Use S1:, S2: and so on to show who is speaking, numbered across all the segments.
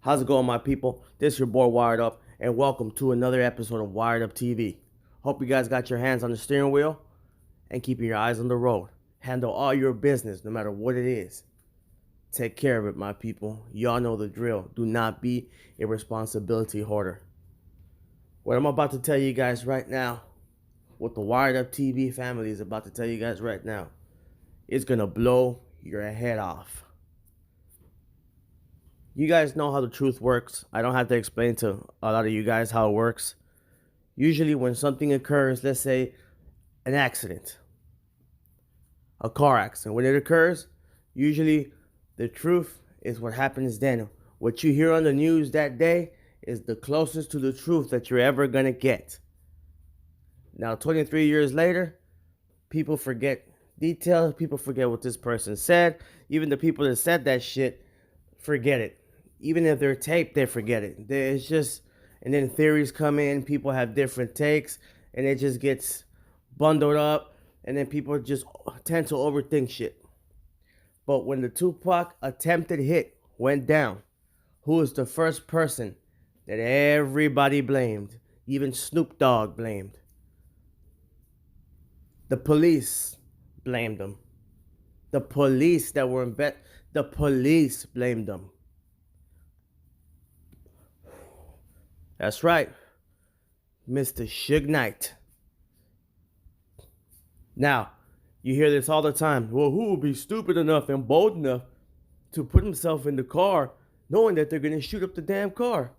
S1: How's it going, my people? This is your boy Wired Up, and welcome to another episode of Wired Up TV. Hope you guys got your hands on the steering wheel and keeping your eyes on the road. Handle all your business, no matter what it is. Take care of it, my people. Y'all know the drill. Do not be a responsibility hoarder. What I'm about to tell you guys right now, what the Wired Up TV family is about to tell you guys right now, is gonna blow your head off. You guys know how the truth works. I don't have to explain to a lot of you guys how it works. Usually when something occurs, let's say an accident, a car accident, when it occurs, usually the truth is what happens then. What you hear on the news that day is the closest to the truth that you're ever gonna get. Now, 23 years later, people forget details. People forget what this person said. Even the people that said that shit forget it. Even if they're taped, they forget it. It's just, and then theories come in. People have different takes, and it just gets bundled up. And then people just tend to overthink shit. But when the Tupac attempted hit went down, who was the first person that everybody blamed? Even Snoop Dogg blamed. The police blamed them. The police that were in bed, the police blamed them. That's right, Mr. Suge Knight. Now, you hear this all the time. Well, who will be stupid enough and bold enough to put himself in the car knowing that they're going to shoot up the damn car?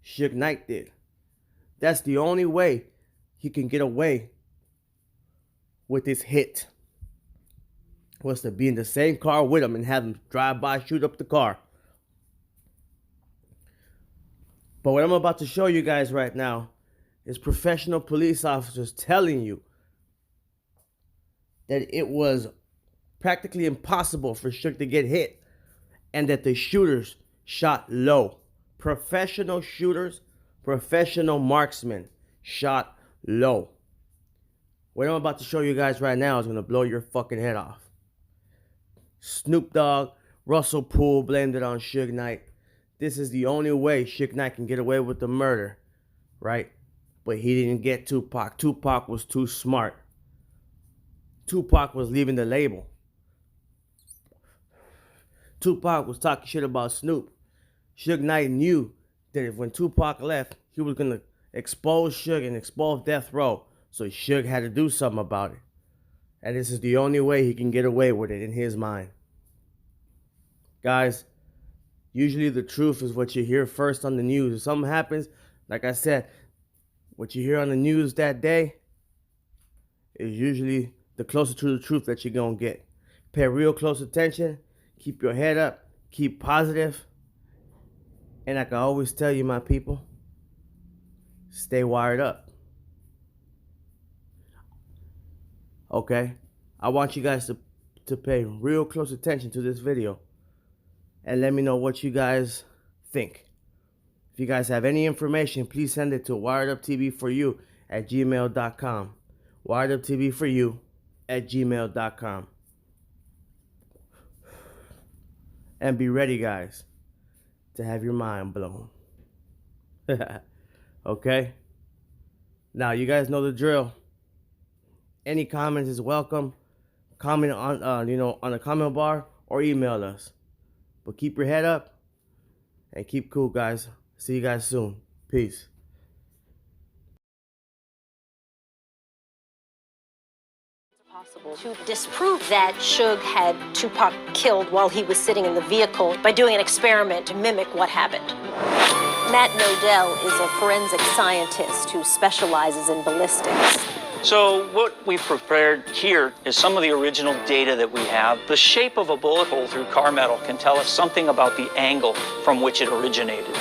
S1: Suge Knight did. That's the only way he can get away with this hit, was to be in the same car with him and have him drive by, shoot up the car. But what I'm about to show you guys right now is professional police officers telling you that it was practically impossible for Suge to get hit and that the shooters shot low. Professional shooters, professional marksmen shot low. What I'm about to show you guys right now is going to blow your fucking head off. Snoop Dogg, Russell Poole blamed it on Suge Knight. This is the only way Suge Knight can get away with the murder, right? But he didn't get Tupac. Tupac was too smart. Tupac was leaving the label. Tupac was talking shit about Snoop. Suge Knight knew that if when Tupac left, he was going to expose Suge and expose Death Row. So Suge had to do something about it. And this is the only way he can get away with it in his mind. Guys, usually the truth is what you hear first on the news. If something happens, like I said, what you hear on the news that day is usually the closest to the truth that you're going to get. Pay real close attention. Keep your head up. Keep positive. And I can always tell you, my people, stay wired up. Okay? I want you guys to pay real close attention to this video and let me know what you guys think. If you guys have any information, please send it to wireduptv4you@gmail.com. wireduptv4you@gmail.com. And be ready, guys, to have your mind blown. Okay? Now, you guys know the drill. Any comments is welcome. Comment on on the comment bar or email us. But keep your head up and keep cool, guys. See you guys soon. Peace.
S2: To disprove that Suge had Tupac killed while he was sitting in the vehicle by doing an experiment to mimic what happened. Matt Nodell is a forensic scientist who specializes in ballistics.
S3: So what we've prepared here is some of the original data that we have. The shape of a bullet hole through car metal can tell us something about the angle from which it originated.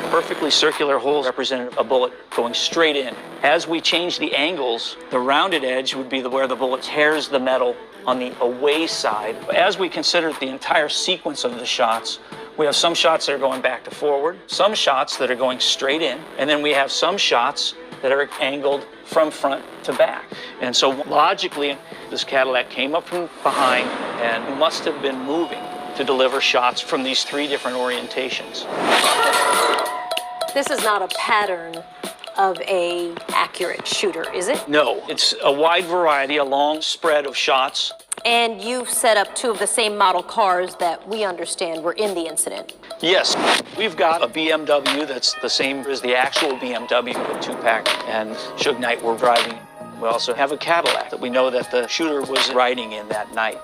S3: Perfectly circular holes represent a bullet going straight in. As we change the angles, the rounded edge would be where the bullet tears the metal on the away side. As we consider the entire sequence of the shots, we have some shots that are going back to forward, some shots that are going straight in, and then we have some shots that are angled from front to back. And so logically, this Cadillac came up from behind and must have been moving to deliver shots from these 3 different orientations.
S2: This is not a pattern of a accurate shooter, is it?
S3: No, it's a wide variety, a long spread of shots.
S2: And you've set up 2 of the same model cars that we understand were in the incident.
S3: Yes, we've got a BMW that's the same as the actual BMW that Tupac and Suge Knight were driving. We also have a Cadillac that we know that the shooter was riding in that night.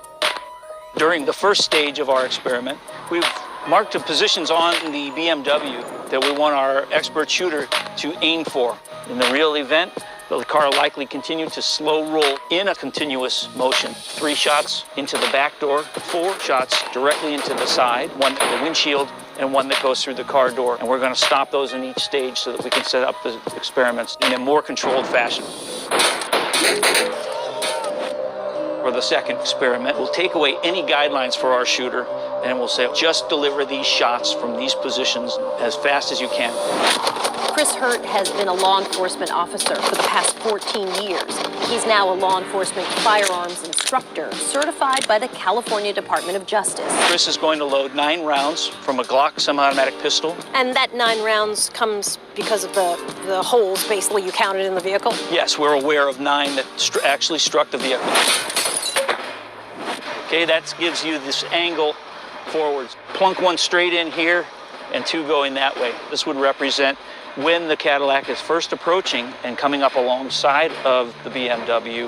S3: During the first stage of our experiment, we've marked the positions on the BMW that we want our expert shooter to aim for. In the real event, the car likely continued to slow roll in a continuous motion. 3 shots into the back door, 4 shots directly into the side, 1 at the windshield, and 1 that goes through the car door. And we're going to stop those in each stage so that we can set up the experiments in a more controlled fashion. For the second experiment, we'll take away any guidelines for our shooter, and we'll say, just deliver these shots from these positions as fast as you can.
S2: Chris Hurt has been a law enforcement officer for the past 14 years. He's now a law enforcement firearms instructor, certified by the California Department of Justice.
S3: Chris is going to load 9 rounds from a Glock semi-automatic pistol.
S2: And that 9 rounds comes because of the holes, basically, you counted in the vehicle?
S3: Yes, we're aware of 9 that actually struck the vehicle. Okay, that gives you this angle forwards. Plunk 1 straight in here and 2 going that way. This would represent when the Cadillac is first approaching and coming up alongside of the BMW.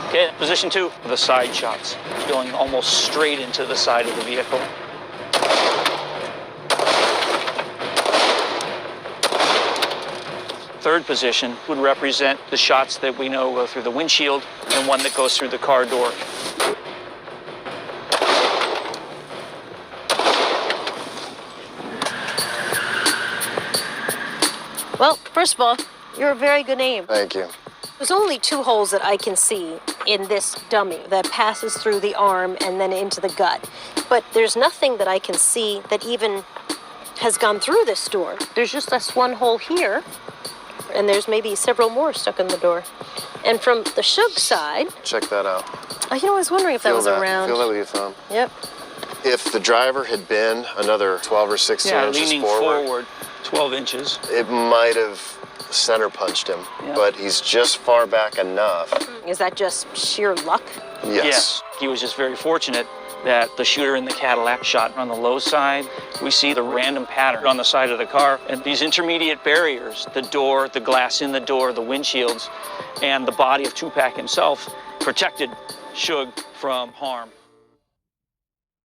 S3: Okay, position 2, the side shots, going almost straight into the side of the vehicle. Third position would represent the shots that we know go through the windshield and 1 that goes through the car door.
S2: Well, first of all, you're a very good aim.
S4: Thank you.
S2: There's only 2 holes that I can see in this dummy that passes through the arm and then into the gut. But there's nothing that I can see that even has gone through this door. There's just this 1 hole here, and there's maybe several more stuck in the door. And from the Suge side...
S4: Check that out.
S2: I was wondering if that was around.
S4: Feel that with your thumb.
S2: Yep.
S4: If the driver had been another 12 or 16 inches
S3: leaning forward 12 inches.
S4: It might have center punched him, but he's just far back enough.
S2: Is that just sheer luck?
S4: Yes.
S3: He was just very fortunate that the shooter in the Cadillac shot on the low side. We see the random pattern on the side of the car, and these intermediate barriers, the door, the glass in the door, the windshields, and the body of Tupac himself protected Suge from harm.